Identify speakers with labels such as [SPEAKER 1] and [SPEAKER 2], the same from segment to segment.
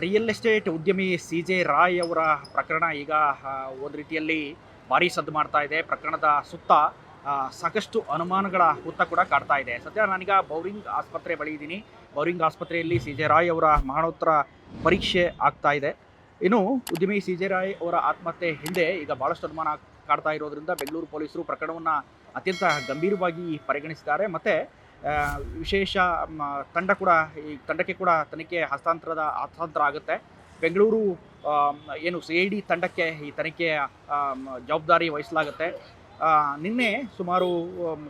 [SPEAKER 1] Real estate ಉದ್ಯಮಿ ಸಿ.ಜೆ. ರಾಯ್ ಅವರ ಪ್ರಕರಣ ಈಗ ಒಂದು ರೀತಿಯಲ್ಲಿ ಭಾರಿ ಸದ್ದು ಮಾಡ್ತಾ ಇದೆ. ಪ್ರಕರಣದ ಸುತ್ತ ಸಾಕಷ್ಟು ಅನುಮಾನಗಳ ಹುತ್ತ ಕೂಡ ಕಾಡ್ತಾ ಇದೆ. ಸದ್ಯ ನಾನೀಗ ಬೌರಿಂಗ್ ಆಸ್ಪತ್ರೆ ಬಳಿ ಇದ್ದೀನಿ. ಬೌರಿಂಗ್ ಆಸ್ಪತ್ರೆಯಲ್ಲಿ ಸಿ.ಜೆ. ರಾಯ್ ಅವರ ಮರಣೋತ್ತರ ಪರೀಕ್ಷೆ ಆಗ್ತಾ ಇದೆ. ಇನ್ನು ಉದ್ಯಮಿ ಸಿ.ಜೆ. ರಾಯ್ ಅವರ ಆತ್ಮಹತ್ಯೆ ಹಿಂದೆ ಈಗ ಭಾಳಷ್ಟು ಅನುಮಾನ ಕಾಡ್ತಾ ಇರೋದ್ರಿಂದ ಬೆಂಗಳೂರು ಪೊಲೀಸರು ಪ್ರಕರಣವನ್ನು ಅತ್ಯಂತ ಗಂಭೀರವಾಗಿ ಪರಿಗಣಿಸಿದ್ದಾರೆ. ಮತ್ತು ವಿಶೇಷ ತಂಡ ಕೂಡ ಈ ತಂಡಕ್ಕೆ ಕೂಡ ತನಿಖೆ ಹಸ್ತಾಂತರ ಆಗುತ್ತೆ. ಬೆಂಗಳೂರು ಏನು CID ತಂಡಕ್ಕೆ ಈ ತನಿಖೆಯ ಜವಾಬ್ದಾರಿ ವಹಿಸಲಾಗುತ್ತೆ. ನಿನ್ನೆ ಸುಮಾರು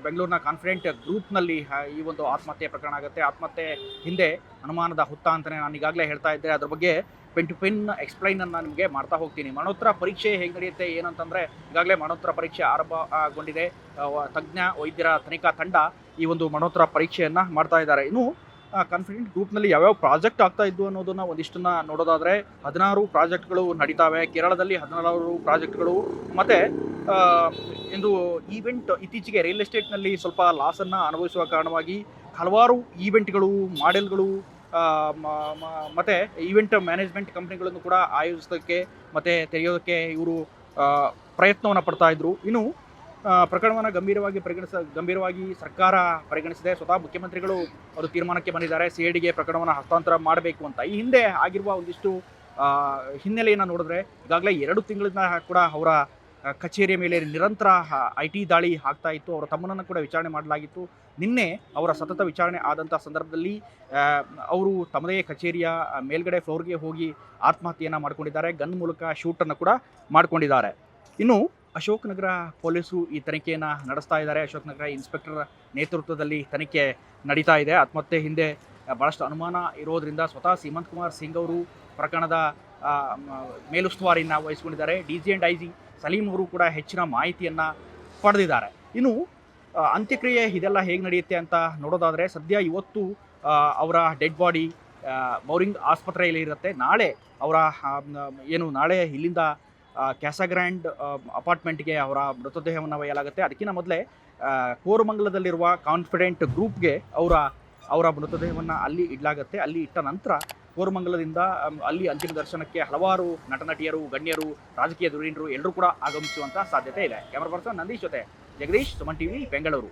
[SPEAKER 1] ಬೆಂಗಳೂರಿನ ಕಾನ್ಫಿಡೆಂಟ್ ಗ್ರೂಪ್ನಲ್ಲಿ ಈ ಒಂದು ಆತ್ಮಹತ್ಯೆ ಪ್ರಕರಣ ಆಗುತ್ತೆ. ಆತ್ಮಹತ್ಯೆ ಹಿಂದೆ ಅನುಮಾನದ ಹುತ್ತ ಅಂತಲೇ ನಾನು ಈಗಾಗಲೇ ಹೇಳ್ತಾ ಇದ್ದೆ. ಅದ್ರ ಬಗ್ಗೆ ಪೆನ್ ಟು ಪೆನ್ ಎಕ್ಸ್ಪ್ಲೈನನ್ನು ನಿಮಗೆ ಮಾಡ್ತಾ ಹೋಗ್ತೀನಿ. ಮರಣೋತ್ತರ ಪರೀಕ್ಷೆ ಹೇಗೆ ನಡೆಯುತ್ತೆ ಏನಂತಂದರೆ, ಈಗಾಗಲೇ ಮರಣೋತ್ತರ ಪರೀಕ್ಷೆ ಆರಂಭಗೊಂಡಿದೆ. ತಜ್ಞ ವೈದ್ಯರ ತನಿಖಾ ತಂಡ ಈ ಒಂದು ಮರಣೋತ್ತರ ಪರೀಕ್ಷೆಯನ್ನು ಮಾಡ್ತಾ ಇದ್ದಾರೆ. ಇನ್ನು ಕಾನ್ಫಿಡೆಂಟ್ ಗ್ರೂಪ್ನಲ್ಲಿ ಯಾವ್ಯಾವ ಪ್ರಾಜೆಕ್ಟ್ ಆಗ್ತಾ ಇದ್ದು ಅನ್ನೋದನ್ನು ಒಂದಿಷ್ಟನ್ನು ನೋಡೋದಾದರೆ 16 ಪ್ರಾಜೆಕ್ಟ್ಗಳು ನಡೀತಾವೆ. ಕೇರಳದಲ್ಲಿ 16 ಪ್ರಾಜೆಕ್ಟ್ಗಳು. ಮತ್ತು ಒಂದು ಈವೆಂಟ್ ಇತ್ತೀಚೆಗೆ ರಿಯಲ್ ಎಸ್ಟೇಟ್ನಲ್ಲಿ ಸ್ವಲ್ಪ ಲಾಸನ್ನು ಅನುಭವಿಸುವ ಕಾರಣವಾಗಿ ಹಲವಾರು ಈವೆಂಟ್ಗಳು, ಮಾಡೆಲ್ಗಳು ಮತ್ತು ಈವೆಂಟ್ ಮ್ಯಾನೇಜ್ಮೆಂಟ್ ಕಂಪ್ನಿಗಳನ್ನು ಕೂಡ ಆಯೋಜಿಸೋದಕ್ಕೆ ಮತ್ತು ತೆರೆಯೋದಕ್ಕೆ ಇವರು ಪ್ರಯತ್ನವನ್ನು ಪಡ್ತಾ ಇದ್ದರು. ಇನ್ನು ಪ್ರಕರಣವನ್ನು ಗಂಭೀರವಾಗಿ ಸರ್ಕಾರ ಪರಿಗಣಿಸಿದೆ. ಸ್ವತಃ ಮುಖ್ಯಮಂತ್ರಿಗಳು ಒಂದು ತೀರ್ಮಾನಕ್ಕೆ ಬಂದಿದ್ದಾರೆ, CIDಗೆ ಪ್ರಕರಣವನ್ನು ಹಸ್ತಾಂತರ ಮಾಡಬೇಕು ಅಂತ. ಈ ಹಿಂದೆ ಆಗಿರುವ ಒಂದಿಷ್ಟು ಹಿನ್ನೆಲೆಯನ್ನು ನೋಡಿದ್ರೆ, ಈಗಾಗಲೇ 2 ತಿಂಗಳಿಂದ ಕೂಡ ಅವರ ಕಚೇರಿಯ ಮೇಲೆ ನಿರಂತರ IT ದಾಳಿ ಆಗ್ತಾ ಇತ್ತು. ಅವರ ತಮ್ಮನನ್ನು ಕೂಡ ವಿಚಾರಣೆ ಮಾಡಲಾಗಿತ್ತು. ನಿನ್ನೆ ಅವರ ಸತತ ವಿಚಾರಣೆ ಆದಂಥ ಸಂದರ್ಭದಲ್ಲಿ ಅವರು ತಮ್ಮದೇ ಕಚೇರಿಯ ಮೇಲ್ಗಡೆ ಫ್ಲೋರ್ಗೆ ಹೋಗಿ ಆತ್ಮಹತ್ಯೆಯನ್ನು ಮಾಡ್ಕೊಂಡಿದ್ದಾರೆ. ಗನ್ ಮೂಲಕ ಶೂಟನ್ನು ಕೂಡ ಮಾಡ್ಕೊಂಡಿದ್ದಾರೆ. ಇನ್ನು ಅಶೋಕ್ ನಗರ ಪೊಲೀಸರು ಈ ತನಿಖೆಯನ್ನು ನಡೆಸ್ತಾ ಇದ್ದಾರೆ. ಅಶೋಕ್ ನಗರ ಇನ್ಸ್ಪೆಕ್ಟರ್ ನೇತೃತ್ವದಲ್ಲಿ ತನಿಖೆ ನಡೀತಾ ಇದೆ. ಆತ್ಮಹತ್ಯೆ ಹಿಂದೆ ಭಾಳಷ್ಟು ಅನುಮಾನ ಇರೋದರಿಂದ ಸ್ವತಃ ಸೀಮಂತ್ ಕುಮಾರ್ ಸಿಂಗ್ ಅವರು ಪ್ರಕರಣದ ಮೇಲುಸ್ತುವಾರಿಯನ್ನು ವಹಿಸಿಕೊಂಡಿದ್ದಾರೆ. DG and IG ಸಲೀಂ ಅವರು ಕೂಡ ಹೆಚ್ಚಿನ ಮಾಹಿತಿಯನ್ನು ಪಡೆದಿದ್ದಾರೆ. ಇನ್ನು ಅಂತ್ಯಕ್ರಿಯೆ ಇದೆಲ್ಲ ಹೇಗೆ ನಡೆಯುತ್ತೆ ಅಂತ ನೋಡೋದಾದರೆ, ಸದ್ಯ ಇವತ್ತು ಅವರ ಡೆಡ್ ಬಾಡಿ ಬೌರಿಂಗ್ ಆಸ್ಪತ್ರೆಯಲ್ಲಿ ಇರುತ್ತೆ. ನಾಳೆ ಅವರ ನಾಳೆ ಇಲ್ಲಿಂದ ಕ್ಯಾಸಾಗ್ರ್ಯಾಂಡ್ ಅಪಾರ್ಟ್ಮೆಂಟ್ಗೆ ಅವರ ಮೃತದೇಹವನ್ನು ಒಯ್ಯಲಾಗುತ್ತೆ. ಅದಕ್ಕಿಂತ ಮೊದಲೇ ಕೋರಮಂಗಲದಲ್ಲಿರುವ ಕಾನ್ಫಿಡೆಂಟ್ ಗ್ರೂಪ್ಗೆ ಅವರ ಮೃತದೇಹವನ್ನು ಅಲ್ಲಿ ಇಡಲಾಗುತ್ತೆ. ಅಲ್ಲಿ ಇಟ್ಟ ನಂತರ ಕೋರಮಂಗಲದಿಂದ ಅಲ್ಲಿ ಅಂತಿಮ ದರ್ಶನಕ್ಕೆ ಹಲವಾರು ನಟನಟಿಯರು, ಗಣ್ಯರು, ರಾಜಕೀಯ ಧುರೀಣರು ಎಲ್ಲರೂ ಕೂಡ ಆಗಮಿಸುವಂಥ ಸಾಧ್ಯತೆ ಇದೆ. ಕ್ಯಾಮರಾ ಪರ್ಸನ್ ನಂದೀಶ್ ಜೊತೆ ಜಗದೀಶ್, ಸುಮನ್ TV, ಬೆಂಗಳೂರು.